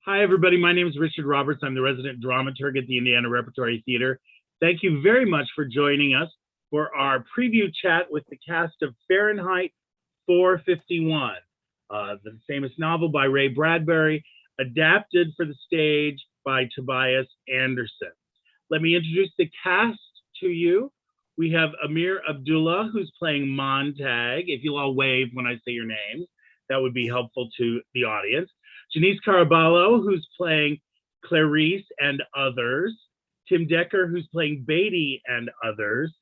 Hi, everybody. My name is Richard Roberts. I'm the resident dramaturg at the Indiana Repertory Theater. Thank you very much for joining us for our preview chat with the cast of Fahrenheit 451, the famous novel by Ray Bradbury, adapted for the stage by Tobias Anderson. Let me introduce the cast to you. We have Amir Abdullah, who's playing Montag. If you'll all wave when I say your names, that would be helpful to the audience. Janyce Caraballo, who's playing Clarice and others. Tim Decker, who's playing Beatty and others.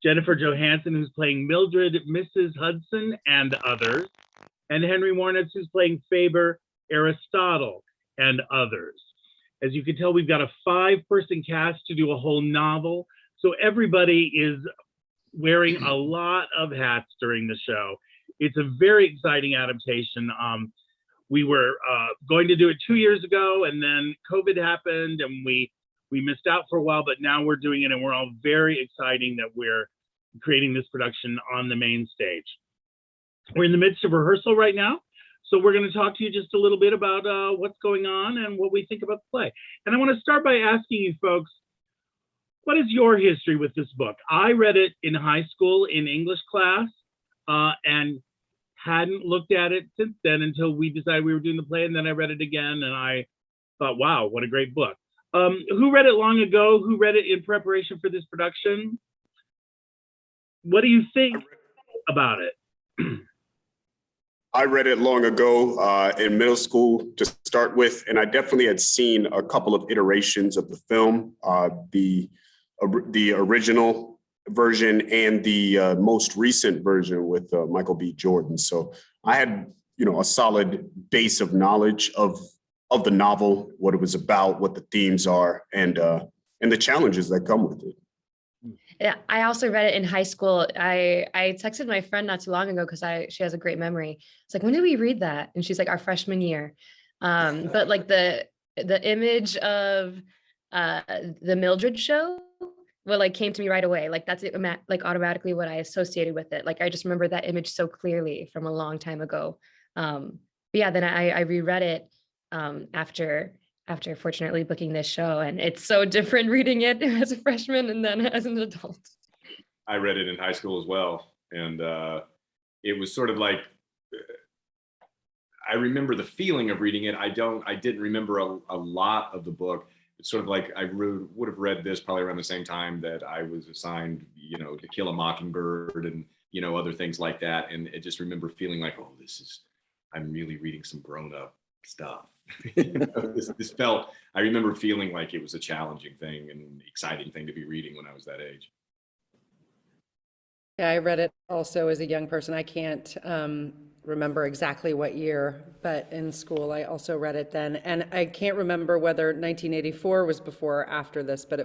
Jennifer Johansen, who's playing Mildred, Mrs. Hudson and others. And Henry Woronicz, who's playing Faber, Aristotle and others. As you can tell, we've got a 5-person cast to do a whole novel. So everybody is wearing a lot of hats during the show. It's a very exciting adaptation. We were going to do it 2 years ago, and then COVID happened, and we missed out for a while, but now we're doing it, and we're all very excited that we're creating this production on the main stage. We're in the midst of rehearsal right now, so we're going to talk to you just a little bit about what's going on and what we think about the play. And I want to start by asking you folks, what is your history with this book? I read it in high school in English class, and hadn't looked at it since then until we decided we were doing the play, and then I read it again, and I thought, wow, what a great book. Who read it long ago? Who read it in preparation for this production? What do you think about it? I read it long ago in middle school to start with, and I definitely had seen a couple of iterations of the film, the original version and the most recent version with Michael B. Jordan. So I had, a solid base of knowledge of the novel, what it was about, what the themes are, and the challenges that come with it. Yeah, I also read it in high school. I texted my friend not too long ago because she has a great memory. It's like, when did we read that? And she's like, our freshman year. But like the image of the Mildred show, came to me right away. Like that's like automatically what I associated with it. Like I just remember that image so clearly from a long time ago. But yeah, then I reread it after fortunately booking this show, and it's so different reading it as a freshman and then as an adult. I read it in high school as well, and it was sort of like I remember the feeling of reading it. I didn't remember a lot of the book. It's sort of like I would have read this probably around the same time that I was assigned, To Kill a Mockingbird and other things like that, and I just remember feeling like, oh, I'm really reading some grown-up stuff. This felt, I remember feeling like it was a challenging thing and exciting thing to be reading when I was that age. Yeah, I read it also as a young person. I can't remember exactly what year, but in school I also read it then. And I can't remember whether 1984 was before or after this, but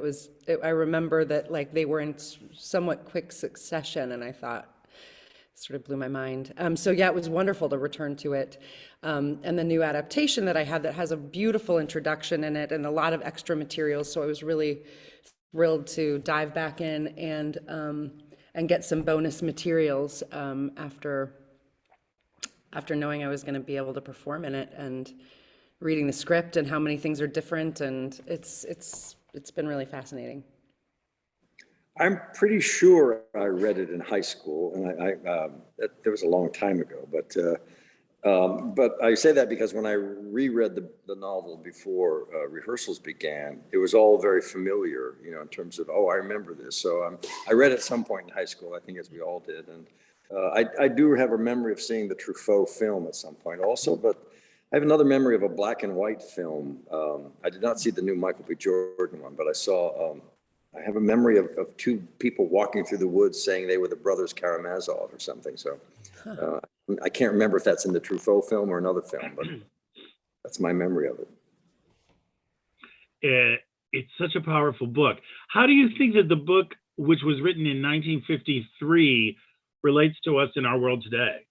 I remember that like they were in somewhat quick succession, and I thought, sort of blew my mind. So yeah, it was wonderful to return to it. And the new adaptation that I had that has a beautiful introduction in it and a lot of extra materials. So I was really thrilled to dive back in and get some bonus materials after knowing I was going to be able to perform in it and reading the script and how many things are different. And it's been really fascinating. I'm pretty sure I read it in high school, and that was a long time ago. But I say that because when I reread the novel before rehearsals began, it was all very familiar, in terms of, oh, I remember this. So I read it at some point in high school, I think, as we all did, and I do have a memory of seeing the Truffaut film at some point also. But I have another memory of a black and white film. I did not see the new Michael B. Jordan one, but I saw. I have a memory of two people walking through the woods saying they were the brothers Karamazov or something. So I can't remember if that's in the Truffaut film or another film, but that's my memory of it. It's such a powerful book. How do you think that the book, which was written in 1953, relates to us in our world today?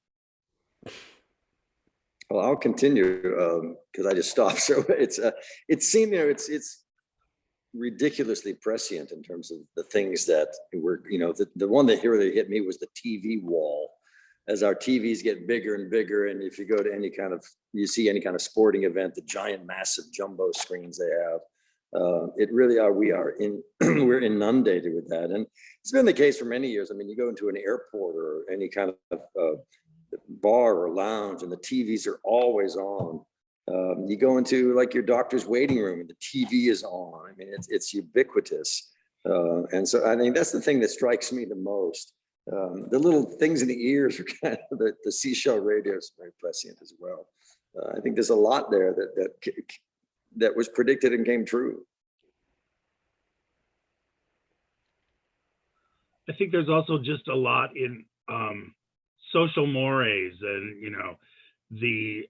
Well, I'll continue because I just stopped. So it seemed, it's ridiculously prescient in terms of the things that were, the one that really hit me was the TV wall as our TVs get bigger and bigger, and if you go to you see any kind of sporting event, the giant, massive jumbo screens they have, we're inundated with that. And it's been the case for many years. I mean, you go into an airport or any kind of bar or lounge, and the TVs are always on. You go into like your doctor's waiting room and the TV is on. I mean, it's ubiquitous. And so I think that's the thing that strikes me the most. The little things in the ears are kind of the seashell radio is very prescient as well. I think there's a lot there that was predicted and came true. I think there's also just a lot in social mores and, you know, the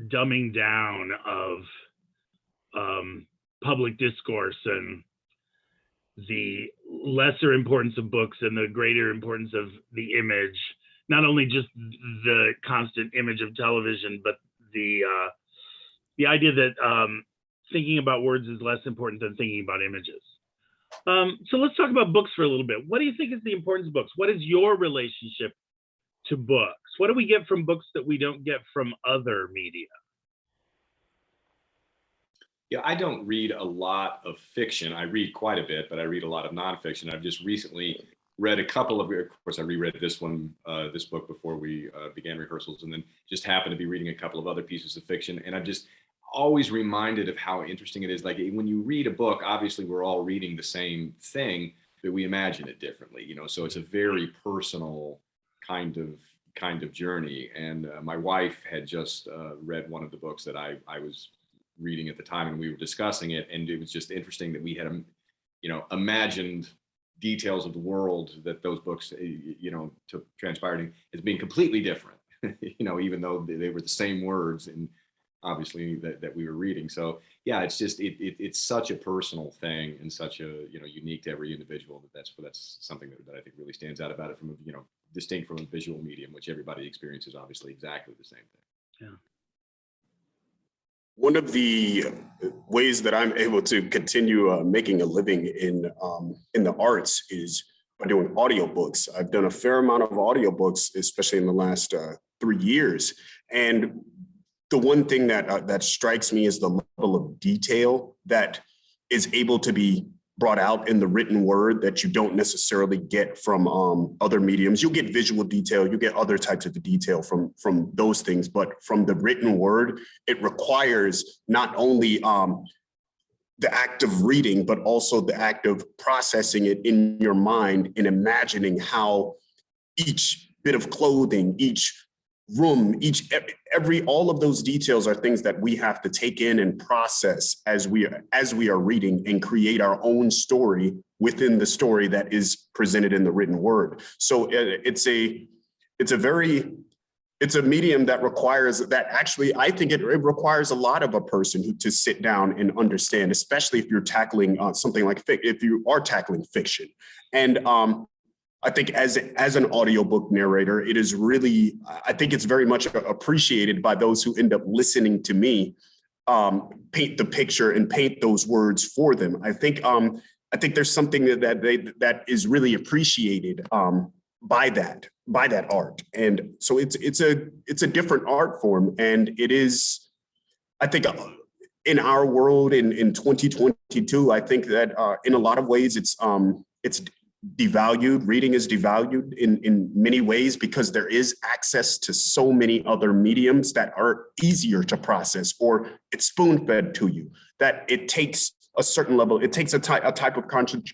dumbing down of public discourse and the lesser importance of books and the greater importance of the image, not only just the constant image of television, but the idea that thinking about words is less important than thinking about images. So let's talk about books for a little bit. What do you think is the importance of books? What is your relationship to books? What do we get from books that we don't get from other media? Yeah, I don't read a lot of fiction. I read quite a bit, but I read a lot of nonfiction. I've just recently read a couple of course, I reread this book before we began rehearsals, and then just happened to be reading a couple of other pieces of fiction. And I'm just always reminded of how interesting it is. Like when you read a book, obviously we're all reading the same thing, but we imagine it differently, you know? So it's a very personal kind of journey. And my wife had just read one of the books that I was reading at the time, and we were discussing it, and it was just interesting that we had imagined details of the world that those books took transpired as being completely different, even though they were the same words and obviously that we were reading. So yeah, it's just it's such a personal thing and such a unique to every individual that's something that I think really stands out about it from distinct from a visual medium, which everybody experiences obviously exactly the same thing. Yeah. One of the ways that I'm able to continue making a living in the arts is by doing audiobooks. I've done a fair amount of audiobooks, especially in the last 3 years. And the one thing that strikes me is the level of detail that is able to be brought out in the written word that you don't necessarily get from other mediums. You'll get visual detail, you get other types of detail from those things, but from the written word, it requires not only the act of reading, but also the act of processing it in your mind and imagining how each bit of clothing, each room, all of those details are things that we have to take in and process as we are reading and create our own story within the story that is presented in the written word. So it's a medium that requires that. Actually, I think it requires a lot of a person to sit down and understand, especially if you're tackling something like if you are tackling fiction. And I think as an audiobook narrator, it is really, I think it's very much appreciated by those who end up listening to me paint the picture and paint those words for them. I think there's something that is really appreciated by that art. And so it's a different art form. And it is, I think, in our world in 2022, I think that in a lot of ways it's devalued. Reading is devalued in many ways because there is access to so many other mediums that are easier to process, or it's spoon-fed to you, that it takes a certain level, it takes a type of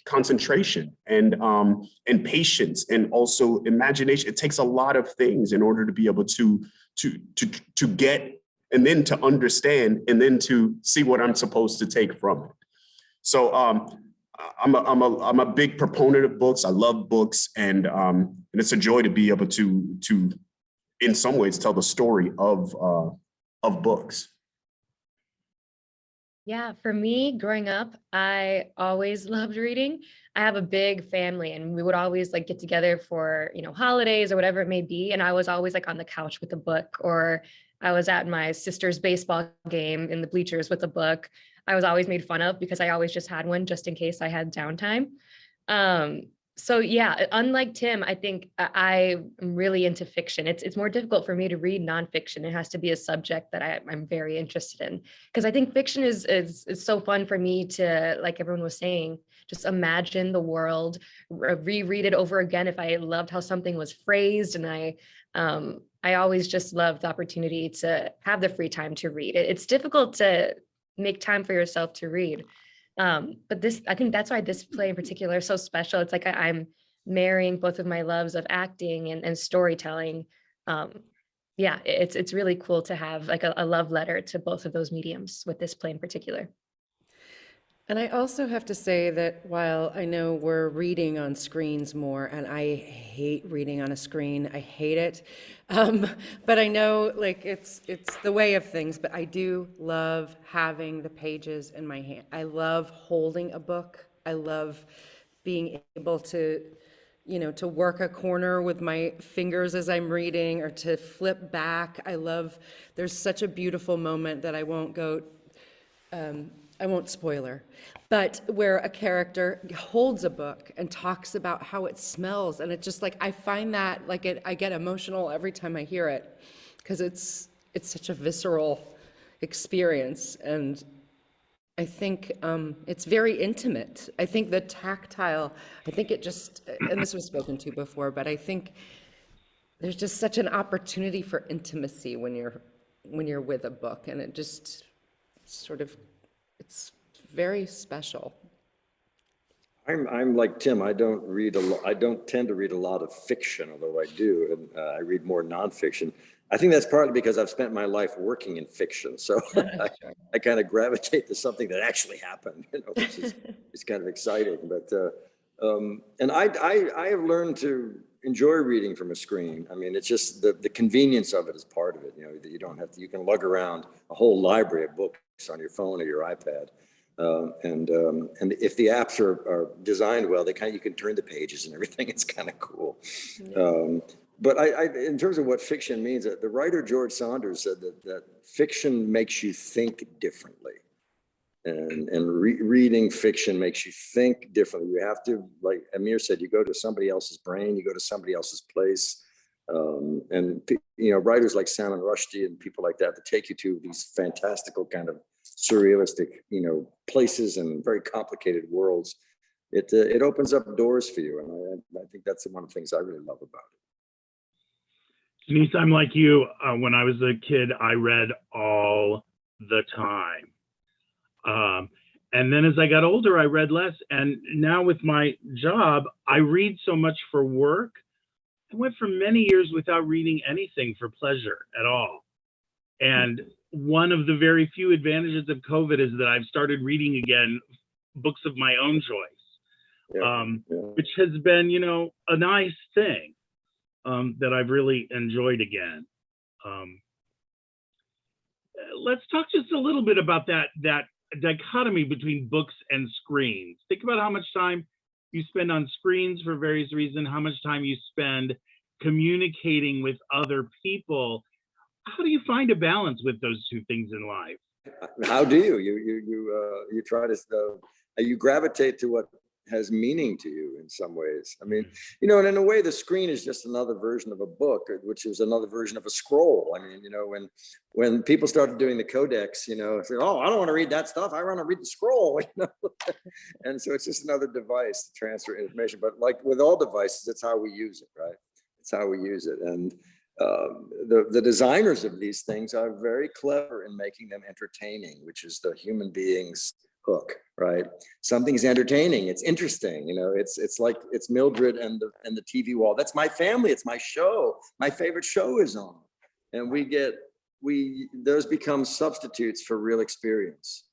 concentration and patience and also imagination. It takes a lot of things in order to be able to get and then to understand and then to see what I'm supposed to take from it. So I'm a big proponent of books. I love books, and it's a joy to be able to in some ways tell the story of books. Yeah, for me, growing up, I always loved reading. I have a big family, and we would always like get together for, holidays or whatever it may be. And I was always like on the couch with a book, or I was at my sister's baseball game in the bleachers with a book. I was always made fun of because I always just had one just in case I had downtime. So yeah, unlike Tim, I think I'm really into fiction. It's more difficult for me to read nonfiction. It has to be a subject that I'm very interested in, because I think fiction is so fun for me to, like everyone was saying, just imagine the world, reread it over again if I loved how something was phrased, and I always just love the opportunity to have the free time to read. It's difficult to make time for yourself to read. But this, I think that's why this play in particular is so special. It's like I'm marrying both of my loves of acting and storytelling. Yeah, it's really cool to have like a love letter to both of those mediums with this play in particular. And I also have to say that while I know we're reading on screens more, and I hate reading on a screen, I hate it. But I know like it's the way of things, but I do love having the pages in my hand. I love holding a book. I love being able to, to work a corner with my fingers as I'm reading, or to flip back. There's such a beautiful moment that I won't spoiler, but where a character holds a book and talks about how it smells. And it's just like, I find that like I get emotional every time I hear it, because it's such a visceral experience. And I think it's very intimate. I think the tactile, I think it just, and this was spoken to before, but I think there's just such an opportunity for intimacy when you're with a book, and it just sort of, it's very special. I'm like Tim. I don't read a lot. I don't tend to read a lot of fiction, although I do, and I read more nonfiction. I think that's partly because I've spent my life working in fiction, so I kind of gravitate to something that actually happened, which is kind of exciting. But and I have learned to enjoy reading from a screen. I mean, it's just the convenience of it is part of it. That you don't have to. You can lug around a whole library of books on your phone or your iPad. And if the apps are designed well, you can turn the pages and everything. It's kind of cool. But in terms of what fiction means, the writer George Saunders said that fiction makes you think differently, and reading fiction makes you think differently. You have to, like Amir said, you go to somebody else's brain, you go to somebody else's place. And writers like Salman Rushdie and people like that take you to these fantastical kind of surrealistic, places and very complicated worlds. It opens up doors for you, and I think that's one of the things I really love about it. Janyce, I'm like you. When I was a kid, I read all the time. And then as I got older, I read less. And now with my job, I read so much for work. I went for many years without reading anything for pleasure at all. And one of the very few advantages of COVID is that I've started reading again books of my own choice, which has been, a nice thing that I've really enjoyed again. Let's talk just a little bit about that dichotomy between books and screens. Think about how much time you spend on screens for various reasons, how much time you spend communicating with other people. How do you find a balance with those two things in life? How do you try to you gravitate to what has meaning to you in some ways? I mean, and in a way, the screen is just another version of a book, which is another version of a scroll. I mean, when people started doing the codex, say, oh, I don't want to read that stuff. I want to read the scroll. And so it's just another device to transfer information. But like with all devices, it's how we use it, right? It's how we use it. And the designers of these things are very clever in making them entertaining, which is the human being's hook, right? Something's entertaining, it's interesting, it's like it's Mildred and the TV wall. That's my family, it's my show. My favorite show is on. And those become substitutes for real experience.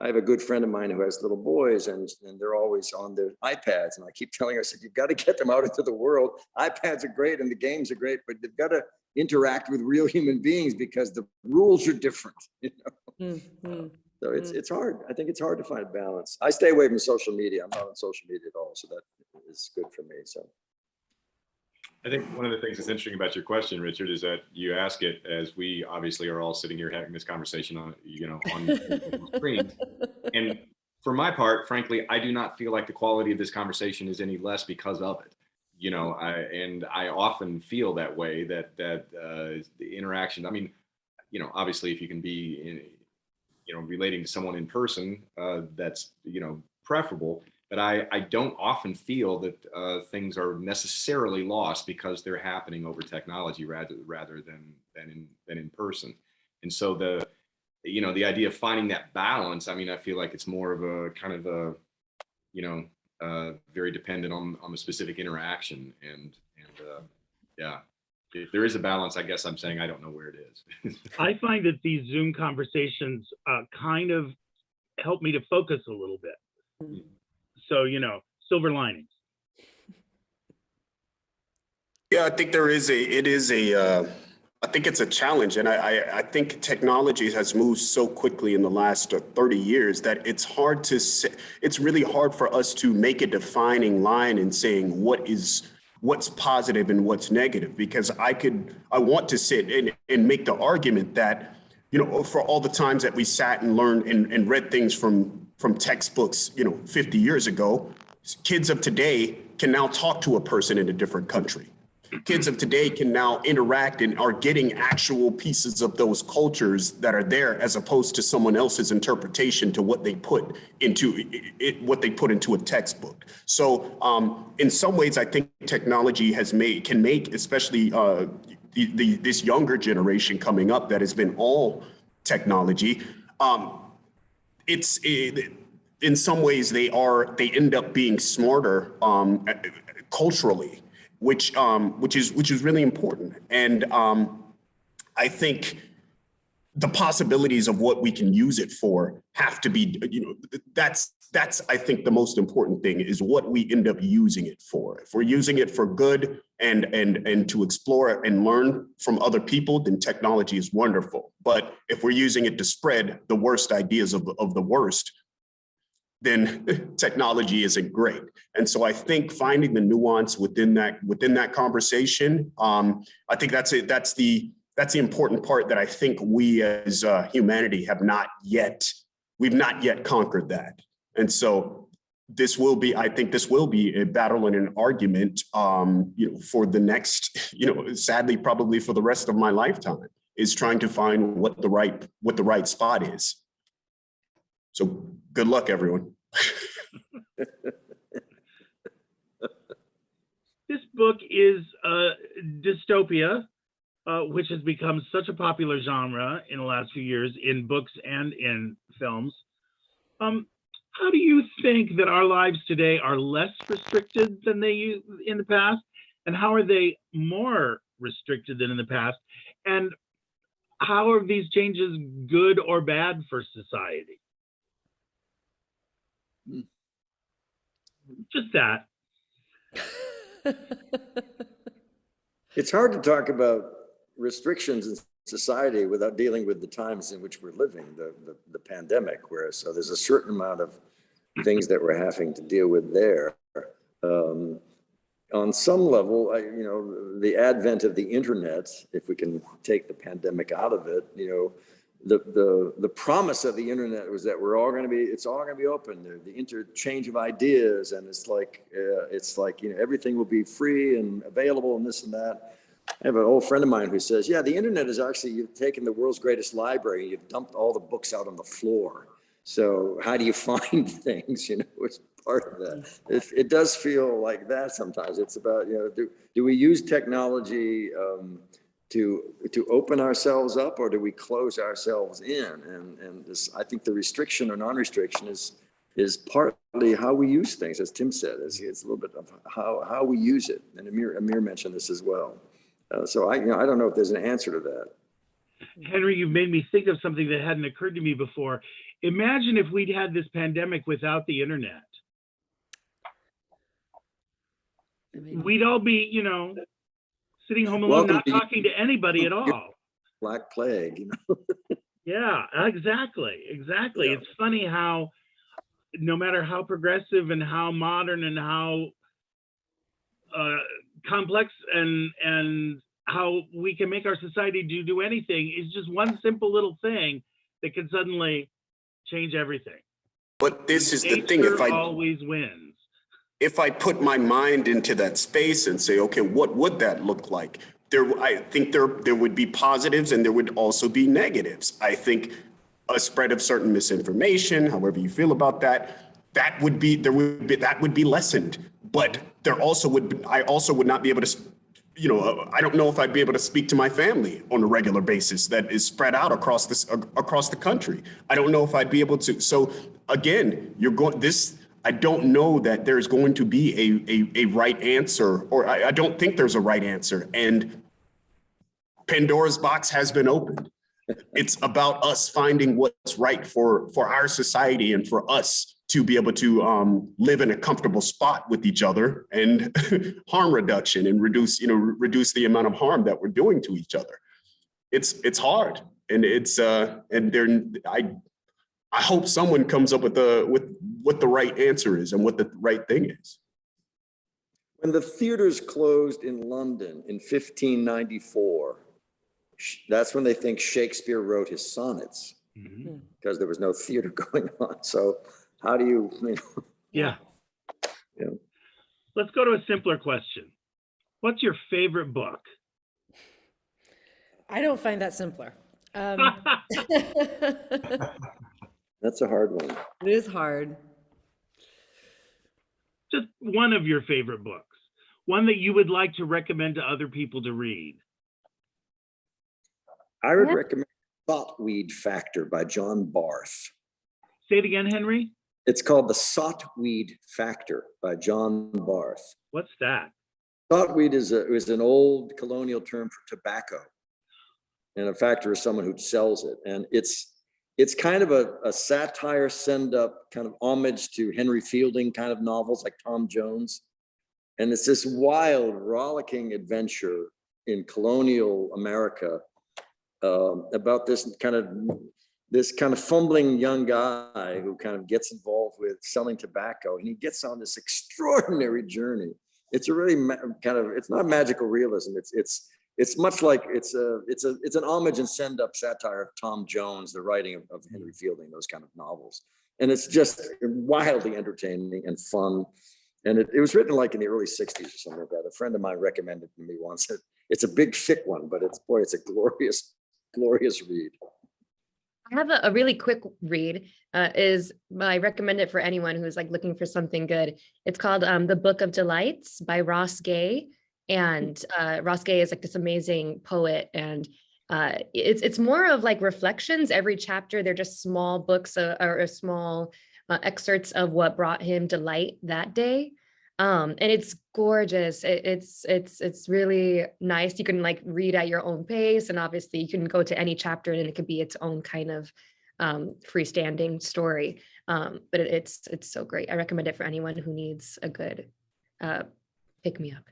I have a good friend of mine who has little boys, and they're always on their iPads. And I keep telling her, I said, you've got to get them out into the world. iPads are great and the games are great, but they've got to interact with real human beings because the rules are different. So it's hard. I think it's hard to find balance. I stay away from social media. I'm not on social media at all. So that is good for me. So I think one of the things that's interesting about your question, Richard, is that you ask it as we obviously are all sitting here having this conversation on, on screens. And for my part, frankly, I do not feel like the quality of this conversation is any less because of it. You know, I often feel that way, that the interaction. I mean, you know, obviously, if you can be in, you know, relating to someone in person, that's, you know, preferable. But I don't often feel that things are necessarily lost because they're happening over technology rather than in person. And so you know, the idea of finding that balance, I mean, I feel like it's more of a kind of a, you know, very dependent on the specific interaction. And yeah, if there is a balance, I guess I'm saying I don't know where it is. I find that these Zoom conversations kind of help me to focus a little bit. So, you know, silver linings. Yeah, I think I think it's a challenge. And I think technology has moved so quickly in the last 30 years that it's hard to say, it's really hard for us to make a defining line in saying what's positive and what's negative, because I want to sit and make the argument that, you know, for all the times that we sat and learned and read things from textbooks, you know, 50 years ago, kids of today can now talk to a person in a different country. Kids of today can now interact and are getting actual pieces of those cultures that are there, as opposed to someone else's interpretation to what they put into a textbook. So in some ways, I think technology can make, especially this younger generation coming up that has been all technology. In some ways they end up being smarter culturally, which is really important. And I think the possibilities of what we can use it for have to be, you know, that's I think the most important thing is what we end up using it for. If we're using it for good and to explore and learn from other people, then technology is wonderful. But if we're using it to spread the worst ideas of the worst, then technology isn't great. And so I think finding the nuance within that conversation, I think that's it. That's the important part that I think we as humanity we've not yet conquered that. And so I think this will be a battle and an argument, you know, for the next, you know, sadly, probably for the rest of my lifetime, is trying to find what the right spot is. So good luck, everyone. This book is dystopia, which has become such a popular genre in the last few years in books and in films. How do you think that our lives today are less restricted than they used in the past? And how are they more restricted than in the past? And how are these changes good or bad for society? Just that. It's hard to talk about restrictions in society without dealing with the times in which we're living, the pandemic, so there's a certain amount of things that we're having to deal with there. On some level, you know, the advent of the internet, if we can take the pandemic out of it, you know, the promise of the internet was that it's all going to be open, the interchange of ideas, and it's like you know, everything will be free and available and this and that. I have an old friend of mine who says, yeah, the internet is actually, you've taken the world's greatest library, you've dumped all the books out on the floor. So how do you find things? You know, it's part of that. It does feel like that sometimes. It's about, you know, do we use technology to open ourselves up, or do we close ourselves in? And this, I think the restriction or non-restriction is partly how we use things, as Tim said. It's a little bit of how we use it. And Amir mentioned this as well. So I don't know if there's an answer to that. Henry, you've made me think of something that hadn't occurred to me before. Imagine if we'd had this pandemic without the internet. We'd all be, you know, sitting home alone, not talking to anybody at all. Black plague, you know. Yeah, exactly. Yeah. It's funny how no matter how progressive and how modern and how complex and how we can make our society do anything, is just one simple little thing that can suddenly change everything. But this is the thing, Nature always wins. if I put my mind into that space and say, okay, what would that look like? I think there would be positives and there would also be negatives. I think a spread of certain misinformation, however you feel about that, that would be lessened. But I also would not be able to, I don't know if I'd be able to speak to my family on a regular basis that is spread out across the country. I don't know if I'd be able to. So again, I don't know that there's going to be a right answer, or I don't think there's a right answer. And Pandora's box has been opened. It's about us finding what's right for our society and for us to be able to live in a comfortable spot with each other, and harm reduction and reduce the amount of harm that we're doing to each other. It's hard, and I hope someone comes up with what the right answer is and what the right thing is. When the theaters closed in London in 1594, that's when they think Shakespeare wrote his sonnets, because there was no theater going on. So how do you Yeah. Let's go to a simpler question. What's your favorite book? I don't find that simpler. That's a hard one. It is hard. Just one of your favorite books, one that you would like to recommend to other people to read. I would recommend Sotweed Factor by John Barth. Say it again, Henry. It's called The Sotweed Factor by John Barth. What's that? Sotweed is an old colonial term for tobacco, and a factor is someone who sells it. And it's kind of a satire, send up kind of homage to Henry Fielding kind of novels like Tom Jones. And it's this wild, rollicking adventure in colonial America about this kind of fumbling young guy who kind of gets involved with selling tobacco, and he gets on this extraordinary journey. It's a really it's not magical realism. It's much like it's an homage and send up satire of Tom Jones, the writing of Henry Fielding, those kind of novels. And it's just wildly entertaining and fun. And it was written like in the early 60s or something like that. A friend of mine recommended it to me once. It's a big thick one, but it's a glorious read. I have a really quick read. I recommend it for anyone who's like looking for something good. It's called The Book of Delights by Ross Gay. And Ross Gay is like this amazing poet, and it's more of like reflections. Every chapter, they're just small books or small excerpts of what brought him delight that day. And it's gorgeous. It's really nice. You can like read at your own pace, and obviously you can go to any chapter and it could be its own kind of freestanding story. But it's so great. I recommend it for anyone who needs a good pick me up.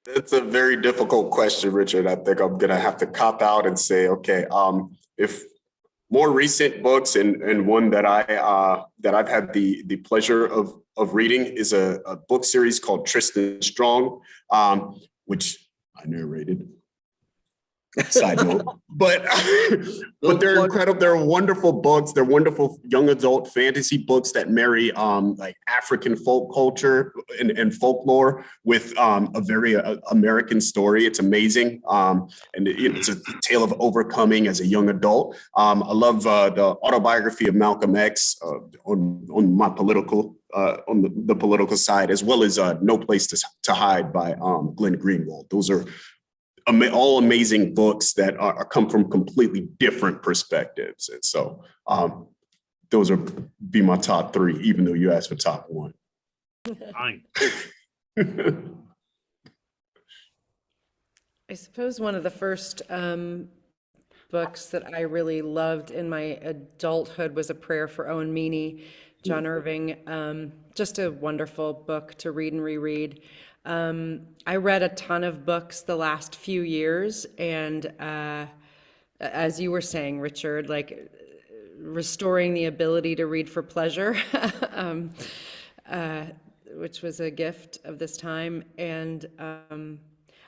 It's a very difficult question, Richard. I think I'm gonna have to cop out and say, okay, if more recent books and one that I've had the pleasure of reading is a book series called Tristan Strong, which I narrated. Side note, but they're incredible. They're wonderful books. They're wonderful young adult fantasy books that marry like African folk culture and folklore with a very American story. It's amazing, and it's a tale of overcoming as a young adult. I love the autobiography of Malcolm X on my political on the political side, as well as No Place to Hide by Glenn Greenwald. Those are all amazing books that come from completely different perspectives. And so those be my top three, even though you asked for top one. Fine. I suppose one of the first books that I really loved in my adulthood was A Prayer for Owen Meany, John Irving. Just a wonderful book to read and reread. I read a ton of books the last few years, and as you were saying, Richard, like restoring the ability to read for pleasure, which was a gift of this time. And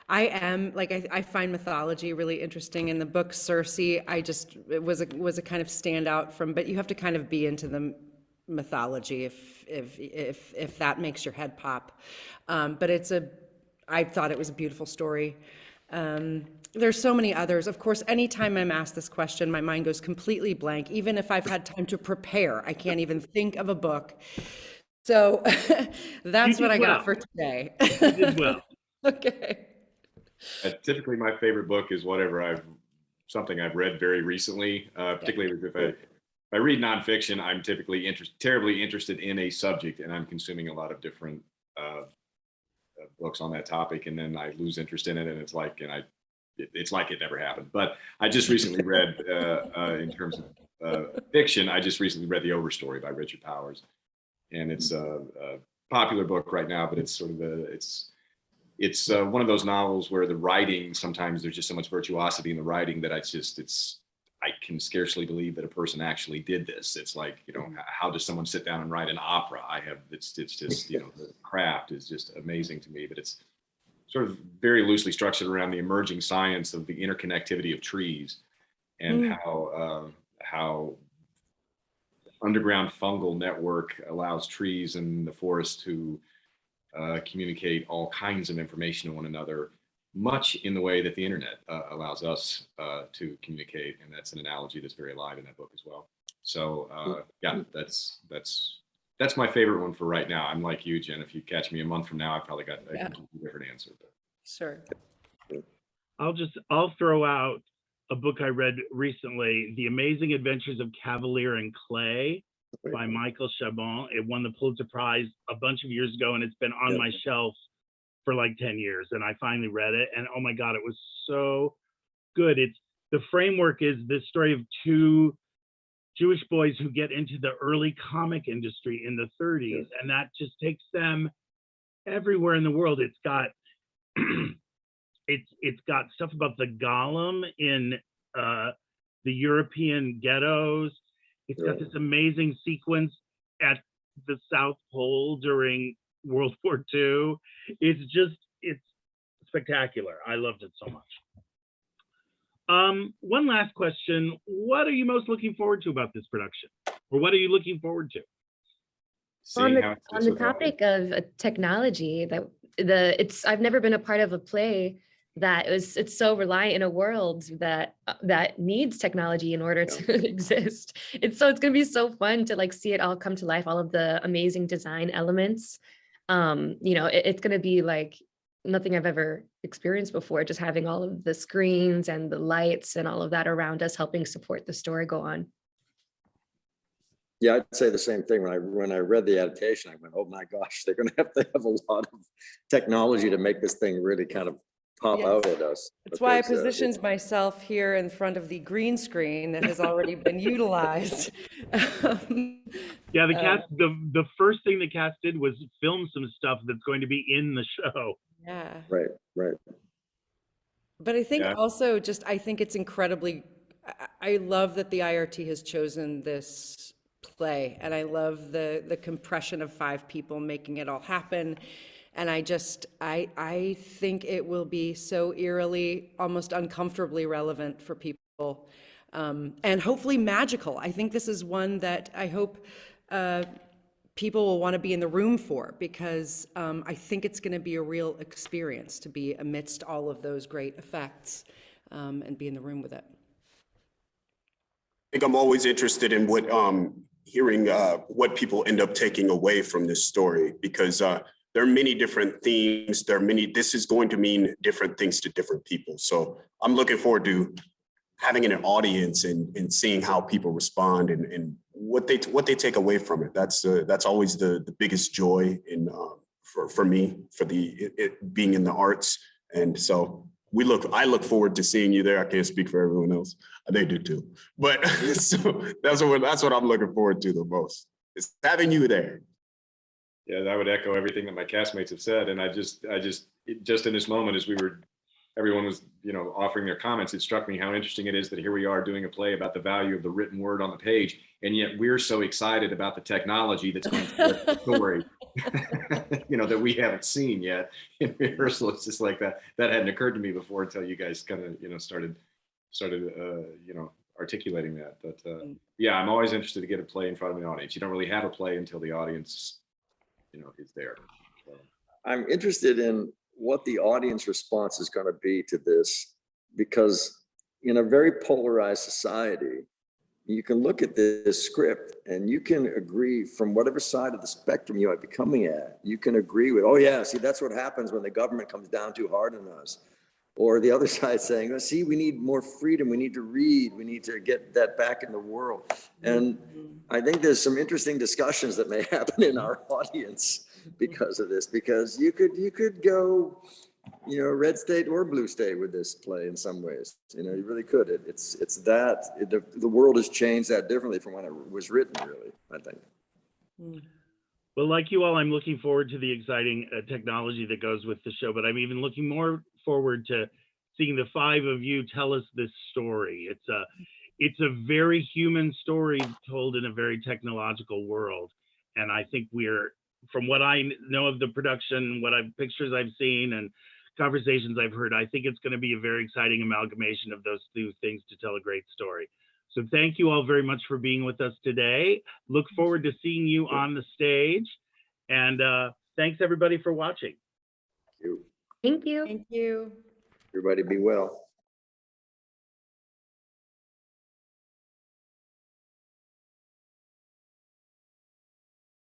I find mythology really interesting. In the book Circe, it was a kind of standout from, but you have to kind of be into the mythology if that makes your head pop. But I thought it was a beautiful story. There's so many others. Of course, anytime I'm asked this question, my mind goes completely blank. Even if I've had time to prepare, I can't even think of a book. So that's what I got for today. You did well. Okay. Typically, my favorite book is something I've read very recently. Particularly if I read nonfiction, I'm typically terribly interested in a subject, and I'm consuming a lot of different books on that topic, and then I lose interest in it, and it's like it never happened. But I just recently read, in terms of fiction, I just recently read The Overstory by Richard Powers, and it's a popular book right now. But it's sort of it's one of those novels where the writing, sometimes there's just so much virtuosity in the writing that I can scarcely believe that a person actually did this. It's like, how does someone sit down and write an opera? It's just, the craft is just amazing to me, but it's sort of very loosely structured around the emerging science of the interconnectivity of trees and how underground fungal network allows trees in the forest to communicate all kinds of information to one another, much in the way that the internet allows us to communicate. And that's an analogy that's very alive in that book as well. So yeah, that's my favorite one for right now. I'm like you, Jen. If you catch me a month from now, I've probably got a completely different answer. But. Sure. I'll throw out a book I read recently, The Amazing Adventures of Cavalier and Clay by Michael Chabon. It won the Pulitzer Prize a bunch of years ago, and it's been on my shelf for like 10 years. And I finally read it, and oh my God, it was so good. The framework is this story of two Jewish boys who get into the early comic industry in the 30s, and that just takes them everywhere in the world. It's got it's got stuff about the golem in the European ghettos. It's got this amazing sequence at the South Pole during World War II. It's spectacular. I loved it so much. One last question. What are you most looking forward to about this production? Or what are you looking forward to? On the topic of technology, I've never been a part of a play it's so reliant in a world that needs technology in order to exist. It's going to be so fun to like see it all come to life, all of the amazing design elements. It's going to be like nothing I've ever experienced before, just having all of the screens and the lights and all of that around us helping support the story go on. Yeah, I'd say the same thing. When I read the adaptation, I went, oh my gosh, they're going to have a lot of technology to make this thing really kind of pop out at us. That's why I positioned myself here in front of the green screen that has already been utilized. Yeah, the cast, the first thing the cast did was film some stuff that's going to be in the show. Yeah. Right. But I think also I think it's incredibly, I love that the IRT has chosen this play, and I love the compression of 5 people making it all happen. And I think it will be so eerily, almost uncomfortably relevant for people, and hopefully magical. I think this is one that I hope people will want to be in the room for, because I think it's going to be a real experience to be amidst all of those great effects and be in the room with it. I think I'm always interested in hearing what people end up taking away from this story, because there are many different themes. This is going to mean different things to different people. So I'm looking forward to having an audience and seeing how people respond and what they take away from it. That's always the biggest joy for me, for it being in the arts. And so I look forward to seeing you there. I can't speak for everyone else. They do too. But so that's what I'm looking forward to the most, is having you there. Yeah, I would echo everything that my castmates have said. And I just in this moment, as everyone was, offering their comments, it struck me how interesting it is that here we are doing a play about the value of the written word on the page. And yet we're so excited about the technology that's going to tell the story. that we haven't seen yet in rehearsal. It's just like that hadn't occurred to me before until you guys kind of started articulating that. But yeah, I'm always interested to get a play in front of an audience. You don't really have a play until the audience is there. So. I'm interested in what the audience response is going to be to this, because in a very polarized society, you can look at this script and you can agree from whatever side of the spectrum you might be coming at. You can agree with, oh yeah, see, that's what happens when the government comes down too hard on us. Or the other side saying, oh, see, we need more freedom. We need to read. We need to get that back in the world. And I think there's some interesting discussions that may happen in our audience because of this, because you could go, red state or blue state with this play in some ways. You really could. The world has changed that differently from when it was written, really, I think. Well, like you all, I'm looking forward to the exciting technology that goes with the show, but I'm even looking more forward to seeing the five of you tell us this story. It's a very human story told in a very technological world. And I think from what I know of the production, pictures I've seen and conversations I've heard, I think it's going to be a very exciting amalgamation of those two things to tell a great story. So thank you all very much for being with us today. Look forward to seeing you on the stage. And thanks everybody for watching. Thank you. Thank you. Thank you. Everybody be well.